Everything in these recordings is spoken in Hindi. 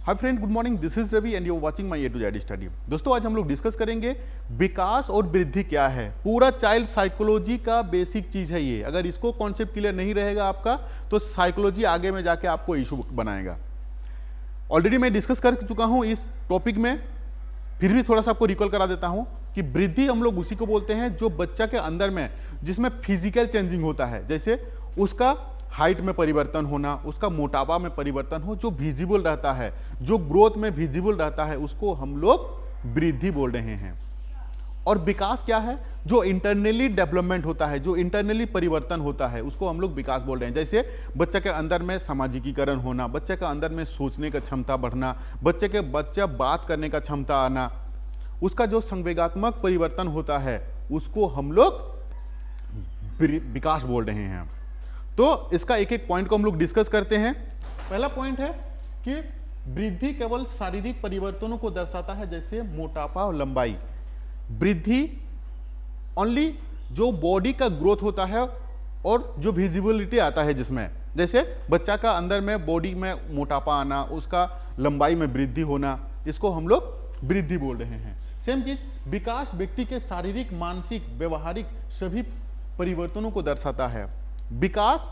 Hi friend, good morning. This is Ravi and you are watching my A to Z study. दोस्तों, आज हम लोग डिस्कस करेंगे विकास और वृद्धि क्या है। पूरा चाइल्ड साइकोलॉजी का बेसिक चीज है ये। अगर इसको कॉन्सेप्ट क्लियर नहीं रहेगा आपका तो साइकोलॉजी आगे में जाके आपको इशू बनाएगा। ऑलरेडी मैं डिस्कस कर चुका हूं इस टॉपिक में, फिर भी थोड़ा सा आपको रिकॉल करा देता हूं कि वृद्धि हम लोग उसी को बोलते हैं जो बच्चा के अंदर में जिसमें फिजिकल चेंजिंग होता है, जैसे उसका हाइट में परिवर्तन होना, उसका मोटापा में परिवर्तन हो, जो विजिबल रहता है, जो ग्रोथ में विजिबल रहता है, उसको हम लोग वृद्धि बोल रहे हैं। और विकास क्या है? जो इंटरनली डेवलपमेंट होता है, जो इंटरनली परिवर्तन होता है, उसको हम लोग विकास बोल रहे हैं। जैसे बच्चे के अंदर में सामाजिकीकरण होना, बच्चे के अंदर में सोचने का क्षमता बढ़ना, बच्चा बात करने का क्षमता आना, उसका जो संवेगात्मक परिवर्तन होता है उसको हम लोग विकास बोल रहे हैं। तो इसका एक एक पॉइंट को हम लोग डिस्कस करते हैं। पहला पॉइंट है कि वृद्धि केवल शारीरिक परिवर्तनों को दर्शाता है, जैसे मोटापा और लंबाई। वृद्धि ओनली जो बॉडी का ग्रोथ होता है और जो विजिबिलिटी आता है, जिसमें जैसे बच्चा का अंदर में बॉडी में मोटापा आना, उसका लंबाई में वृद्धि होना, इसको हम लोग वृद्धि बोल रहे हैं। सेम चीज विकास व्यक्ति के शारीरिक, मानसिक, व्यवहारिक सभी परिवर्तनों को दर्शाता है। विकास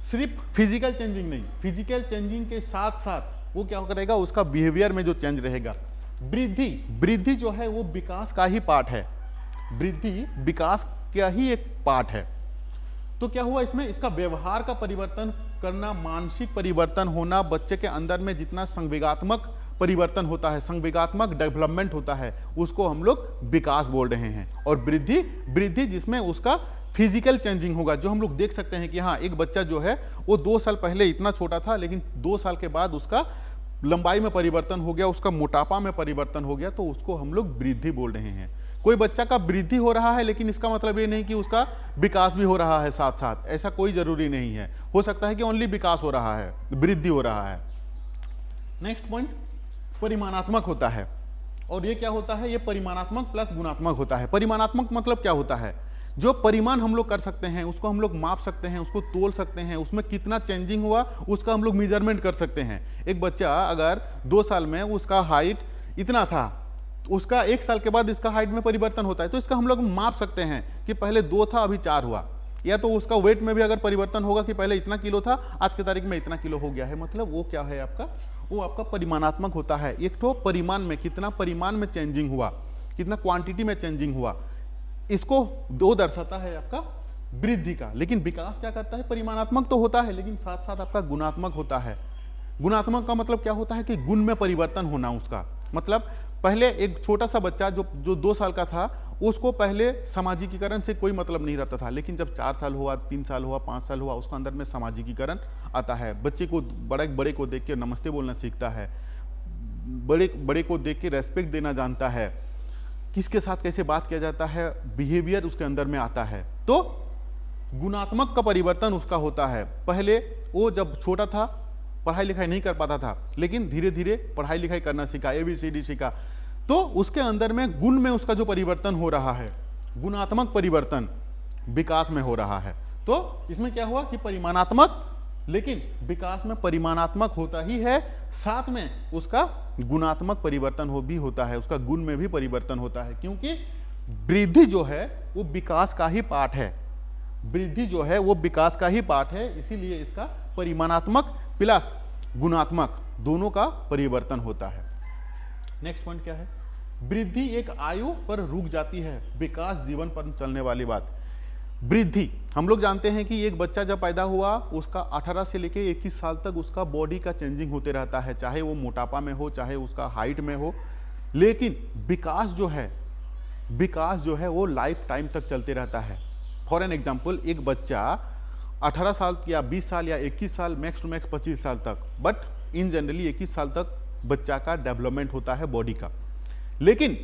सिर्फ फिजिकल चेंजिंग नहीं, फिजिकल चेंजिंग के साथ साथ वो क्या करेगा, उसका बिहेवियर में जो चेंज रहेगा। वृद्धि जो है वो विकास का ही पार्ट है। वृद्धि विकास का ही एक पार्ट है। तो क्या हुआ इसमें, इसका व्यवहार का परिवर्तन करना, मानसिक परिवर्तन होना, बच्चे के अंदर में जितना संवेगात्मक परिवर्तन होता है, संवेगात्मक डेवलपमेंट होता है, उसको हम लोग विकास बोल रहे हैं। और वृद्धि जिसमें उसका फिजिकल चेंजिंग होगा, जो हम लोग देख सकते हैं कि हाँ, एक बच्चा जो है वो 2 साल पहले इतना छोटा था, लेकिन 2 साल के बाद उसका लंबाई में परिवर्तन हो गया, उसका मोटापा में परिवर्तन हो गया, तो उसको हम लोग वृद्धि बोल रहे हैं। कोई बच्चा का वृद्धि हो रहा है, लेकिन इसका मतलब ये नहीं कि उसका विकास भी हो रहा है साथ साथ, ऐसा कोई जरूरी नहीं है। हो सकता है कि ओनली विकास हो रहा है, वृद्धि हो रहा है। नेक्स्ट पॉइंट परिमाणात्मक होता है। और ये क्या होता है, ये परिमाणात्मक प्लस गुणात्मक होता है। परिमाणात्मक मतलब क्या होता है, जो परिमाण हम लोग कर सकते हैं, उसको हम लोग माप सकते हैं, उसको तोल सकते हैं, उसमें कितना चेंजिंग हुआ उसका हम लोग मेजरमेंट कर सकते हैं। एक बच्चा अगर 2 साल में उसका हाइट इतना था, उसका 1 साल के बाद इसका हाइट में परिवर्तन होता है, तो इसका हम लोग माप सकते हैं कि पहले 2 था अभी 4 हुआ। या तो उसका वेट में भी अगर परिवर्तन होगा कि पहले इतना किलो था, आज की तारीख में इतना किलो हो गया है, मतलब वो क्या है आपका, वो आपका परिमाणात्मक होता है। एक तो परिमाण में, कितना परिमाण में चेंजिंग हुआ, कितना क्वांटिटी में चेंजिंग हुआ, इसको दो दर्शाता है आपका वृद्धि का। लेकिन विकास क्या करता है, परिमाणात्मक तो होता है, लेकिन साथ साथ आपका गुणात्मक होता है। गुणात्मक का मतलब क्या होता है कि गुण में परिवर्तन होना उसका। मतलब पहले एक छोटा सा बच्चा जो 2 साल का था, उसको पहले सामाजिकीकरण से कोई मतलब नहीं रहता था, लेकिन जब 4 साल हुआ, 3 साल हुआ, 5 साल हुआ, उसके अंदर में सामाजिकीकरण आता है। बच्चे को बड़े को देख के नमस्ते बोलना सीखता है, बड़े को देख के रेस्पेक्ट देना जानता है, किसके साथ कैसे बात किया जाता है, बिहेवियर उसके अंदर में आता है। तो गुणात्मक का परिवर्तन उसका होता है। पहले वो जब छोटा था पढ़ाई लिखाई नहीं कर पाता था, लेकिन धीरे धीरे पढ़ाई लिखाई करना सीखा, ABCD सीखा, तो उसके अंदर में गुण में उसका जो परिवर्तन हो रहा है, गुणात्मक परिवर्तन विकास में हो रहा है। तो इसमें क्या हुआ कि परिमाणात्मक, लेकिन विकास में परिमाणात्मक होता ही है, साथ में उसका गुणात्मक परिवर्तन भी होता है, उसका गुण में भी परिवर्तन होता है। क्योंकि वृद्धि जो है वो विकास का ही पार्ट है। वृद्धि जो है वो विकास का ही पार्ट है, इसीलिए इसका परिमाणात्मक प्लस गुणात्मक दोनों का परिवर्तन होता है। नेक्स्ट पॉइंट क्या है, वृद्धि एक आयु पर रुक जाती है, विकास जीवन पर चलने वाली बात। वृद्धि हम लोग जानते हैं कि एक बच्चा जब पैदा हुआ, उसका 18 से लेकर 21 साल तक उसका बॉडी का चेंजिंग होते रहता है, चाहे वो मोटापा में हो, चाहे उसका हाइट में हो। लेकिन विकास जो है वो लाइफ टाइम तक चलते रहता है। फॉर एन एग्जाम्पल, एक बच्चा 18 साल या 20 साल या 21 साल, मैक्स टू मैक्स 25 साल तक, बट इन जनरली 21 साल तक बच्चा का डेवलपमेंट होता है बॉडी का। लेकिन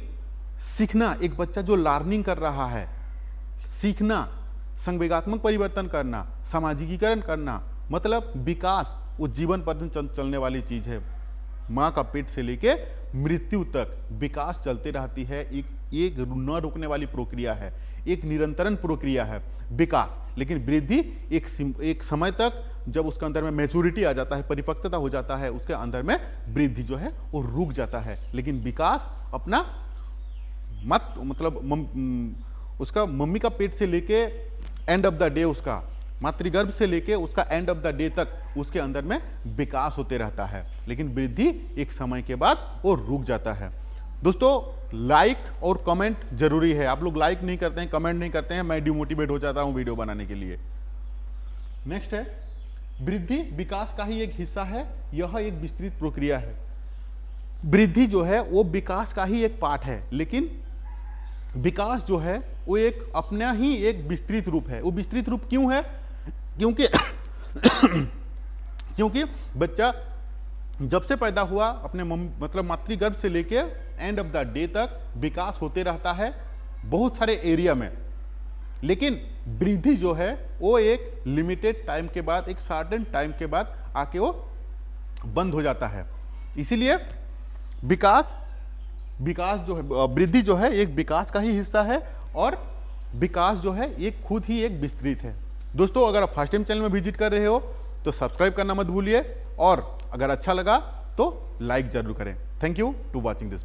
सीखना, एक बच्चा जो लर्निंग कर रहा है, सीखना, संवेगात्मक परिवर्तन करना, सामाजिकीकरण करना, मतलब विकास वो जीवन पर चलने वाली चीज है। माँ का पेट से लेके मृत्यु तक विकास चलते रहती है। एक न रुकने वाली प्रक्रिया है, एक निरंतरण प्रक्रिया है विकास। लेकिन वृद्धि एक समय तक जब उसके अंदर में मैच्योरिटी आ जाता है, परिपक्वता हो जाता है, उसके अंदर में वृद्धि जो है वो रुक जाता है। लेकिन विकास अपना उसका मम्मी का पेट से लेके एंड ऑफ द डे, उसका मातृगर्भ से लेके उसका एंड ऑफ द डे तक उसके अंदर में विकास होते रहता है। लेकिन वृद्धि एक समय के बाद वो रुक जाता है। दोस्तों, लाइक और कमेंट जरूरी है। आप लोग लाइक नहीं करते हैं, कमेंट नहीं करते हैं, मैं डिमोटिवेट हो जाता हूं वीडियो बनाने के लिए। नेक्स्ट है, वृद्धि विकास का ही एक हिस्सा है, यह एक विस्तृत प्रक्रिया है। वृद्धि जो है वो विकास का ही एक पार्ट है, लेकिन विकास जो है वो एक अपना ही एक विस्तृत रूप है। वो विस्तृत रूप क्यों है? क्योंकि क्योंकि बच्चा जब से पैदा हुआ अपने मातृगर्भ से लेके एंड ऑफ द डे तक विकास होते रहता है बहुत सारे एरिया में। लेकिन वृद्धि जो है वो एक लिमिटेड टाइम के बाद, एक सर्टेन टाइम के बाद आके वो बंद हो जाता है। इसीलिए विकास जो है, वृद्धि जो है एक विकास का ही हिस्सा है, और विकास जो है ये खुद ही एक विस्तृत है। दोस्तों, अगर आप फर्स्ट टाइम चैनल में विजिट कर रहे हो तो सब्सक्राइब करना मत भूलिए, और अगर अच्छा लगा तो लाइक जरूर करें। Thank you to watching this.